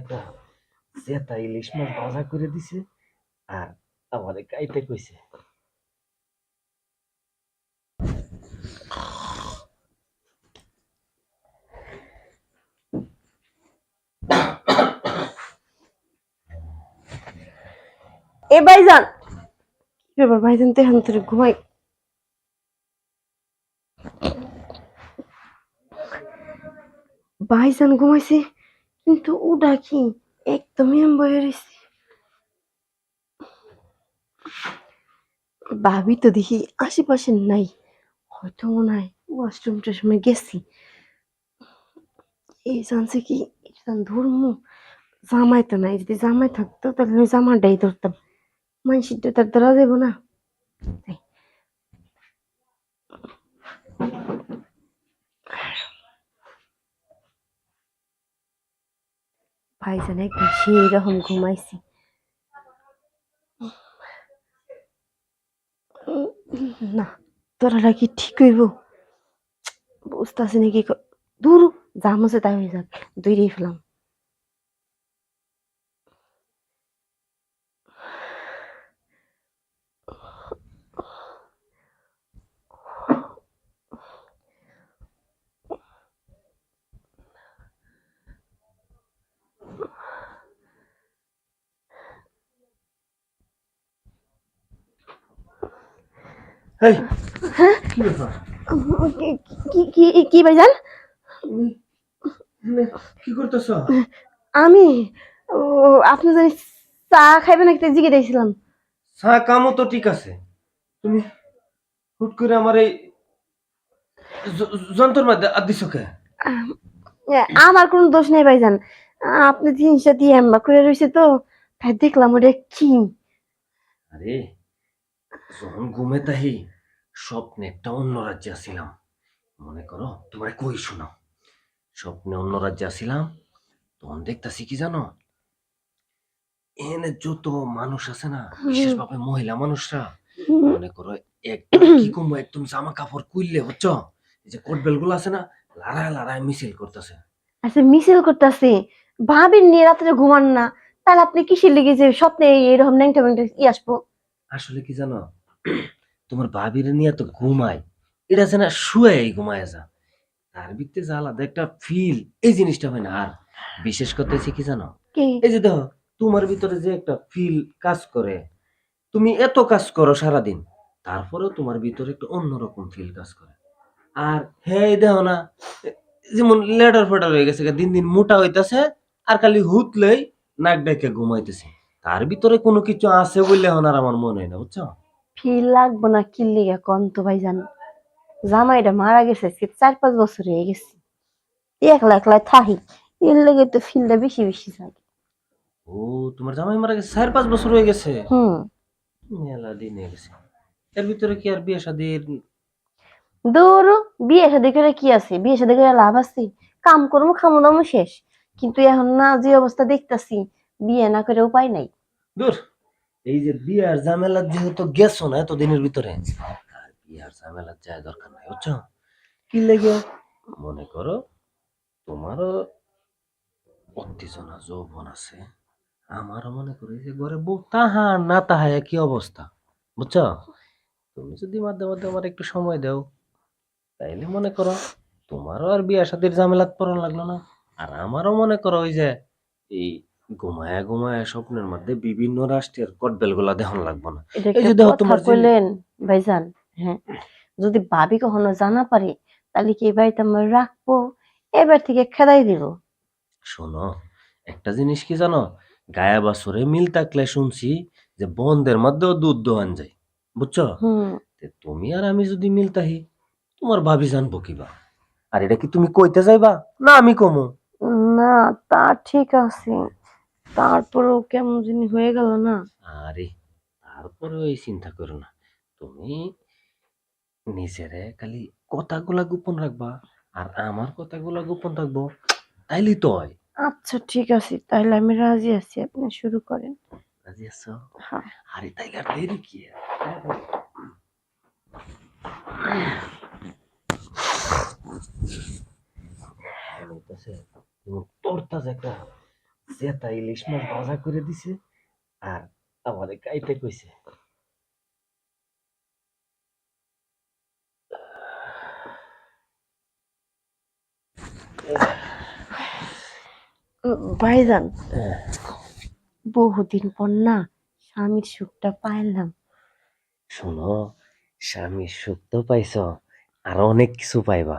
একটা জেতা ইলিশ মাছ ভাজা করে দিছে আর আমারে খাইতে কইছে। এ ভাইজান, কি ব্যাপার ভাইজান? তো এখন তোর ঘুমাই। ভাইজান ঘুমাইছে, কিন্তু ওটা কি একদমই আমি বয়ে রয়েছি। ভাবি তো দেখি আশেপাশে নাই, হয়তো মনে হয় ওয়াশরুম টশরুমে গেছি। এই জানছে কি এটা ধর্ম? জামাই তো নাই, যদি জামাই থাকতো তাহলে ওই জামাটাই ধরতাম। মানুষটা তার ধরা যাবো না। তাই ভাইজান একদম সেই রকম ঘুমাইছি। না, তোরা কি ঠিক হইব? বুঝতেছি নাকি দূর জাম আছে, তাই হয়ে যাক, দূরেই ফেলাম। এই কি ব্যাপার? কি কি কি ভাইজান? তুমি এখানে কি করতেছ? আমি ও, আপনি জানি চা খাইবেন নাকি তাই জিজ্ঞেস দিয়েছিলাম। চা কামও তো ঠিক আছে, তুমি হুট করে আমার এই যন্ত্রের মধ্যে আর দিছো কে? আমার কোনো দোষ নেই ভাইজান, আপনি জিনিসটা দিয়ে এম্বা করে রয়েছে তো, তাই দেখলাম ওটা কি। আরে যখন ঘুমে তাহি স্বপ্নে একটা অন্য রাজ্যে আসিলাম। মনে করো তোমার কই শোনাও, স্বপ্নে অন্য রাজ্যে আসিলাম, তখন দেখতাছি কি জানো, এখানে যত মানুষ আছে না, বিশেষভাবে মহিলা মানুষরা, মনে করো একদম কি কমবো, একদম জামা কাপড় কুইললে বুঝছো, এই যে কোটবেল গুলো আছে না, লড়ায় লড়ায় মিছিল করতেছে। আচ্ছা, মিছিল করতেছি? ভাবির নিয়ে রাত্রে ঘুমান না, তাহলে আপনি কিসের লেগে যে স্বপ্নে এরকম ন্যাংটা ম্যাংটা ই আসবো? আসলে কি জানো, তোমার ভাবির নিয়ে তো ঘুমাই, এটা আছে না শুয়ে ঘুমায় যা, তার ভিতরে যে আলাদা একটা ফিল, এই জিনিসটা হয় না। আর বিশেষ কথা হচ্ছে কি জানো, কি? এই যে দেখো তোমার ভিতরে যে একটা ফিল কাজ করে, তুমি এত কাজ করো সারাদিন, তারপরেও তোমার ভিতরে একটা অন্যরকম ফিল কাজ করে। আর হ্যাঁ এই দেখো না, যেমন লেডার ফেডার হয়ে গেছে, দিন দিন মোটা হইতাছে, আর খালি হুতলেই নাক ডেকে ঘুমাইতেছে, তার ভিতরে কোনো কিছু আছে বললে এখন আর আমার মনে হয় না, বুঝছো। ফিল লাগবো না কি লিগা কন তো ভাইজান? জামাইটা মারা গেছে সে 4-5 বছর হয়ে গেছে, একলা একলা থাকি, এর লেগে তো ফিলটা বেশি বেশি থাকে। ও, তোমার জামাই মারা গেছে 4-5 বছর হয়ে গেছে? হুম। মেলা দিন হয়ে গেছে, এর ভিতরে কি আর বিয়ে শাদীর? দূর, বিয়ে শাদী করে কি আছে? বিয়ে শাদী করে লাভ আছে? কাম করবো, খামো দামো শেষ। কিন্তু এখন না যে অবস্থা দেখতাছি, বিয়ে না করে উপায় নাই। দূর, এই যে বিয়ার ঝামেলা যেহেতু গেছো না এতদিনের ভিতরে, আর বিয়ার ঝামেলা যায় দরকার নাই, বুঝছো। কি লেগে, মনে করো তোমারও উত্তেজনা যৌবন আছে, আমারও মনে করি যে ঘরে বউ তাহা না তাহা একই অবস্থা, বুঝছো। তুমি যদি মাঝে মধ্যে আমার একটু সময় দাও, তাইলে মনে করো তোমারও আর বিয়া শাদীর ঝামেলাত পড়া লাগলো না। আর আমারও মনে করো ওই যে এই ঘুমায়া ঘুমায়া স্বপ্নের মধ্যে বিভিন্ন রাষ্ট্রের কটবেল গুলা দেখন লাগবো না। এটা এই একটা যে দেখো কথা তোমার কইলেন ভাইজান। হ্যাঁ, যদি ভাবি কখনো জানা পারে, তাহলে কি এই বাড়িতে আমার রাখবো? এবার থেকে খেদাই দিব। শোনো, একটা জিনিস কি জানো, গায়ে বাছরে মিল থাকলে শুনছি যে বন্ধের মধ্যেও দুধ দোহান যায়, বুঝছো। হুম। তে তুমি আর আমি যদি মিল তাহি, তোমার ভাবি জানবো কিবা? আর এটা কি তুমি কইতে যাইবা না আমি কমু? না, তা ঠিক আছে, তারপরেও কেমন জানি হয়ে গেল না। আরে তারপরে এই চিন্তা করো না, তুমি নিজেরে খালি কথাগুলা গোপন রাখবা, আর আমার কথাগুলা গোপন রাখবো, তাইলেই তো হয়। আচ্ছা ঠিক আছে, তাহলে আমি রাজি আছি, আপনি শুরু করেন। রাজি আছো? হ্যাঁ। আরে তাইলে আর দেরি কি আর? মনে হইতাছে যেমন তরতাজা একটা জেতা ইলিশ মাছ ভাজা করে দিছে আর আমারে খাইতে কইছে। ভাইজান, হ্যাঁ, বহুদিন পর না স্বামীর সুখটা পাইলাম। শোনো, স্বামীর সুখ তো পাইছো, আরো অনেক কিছু পাইবা।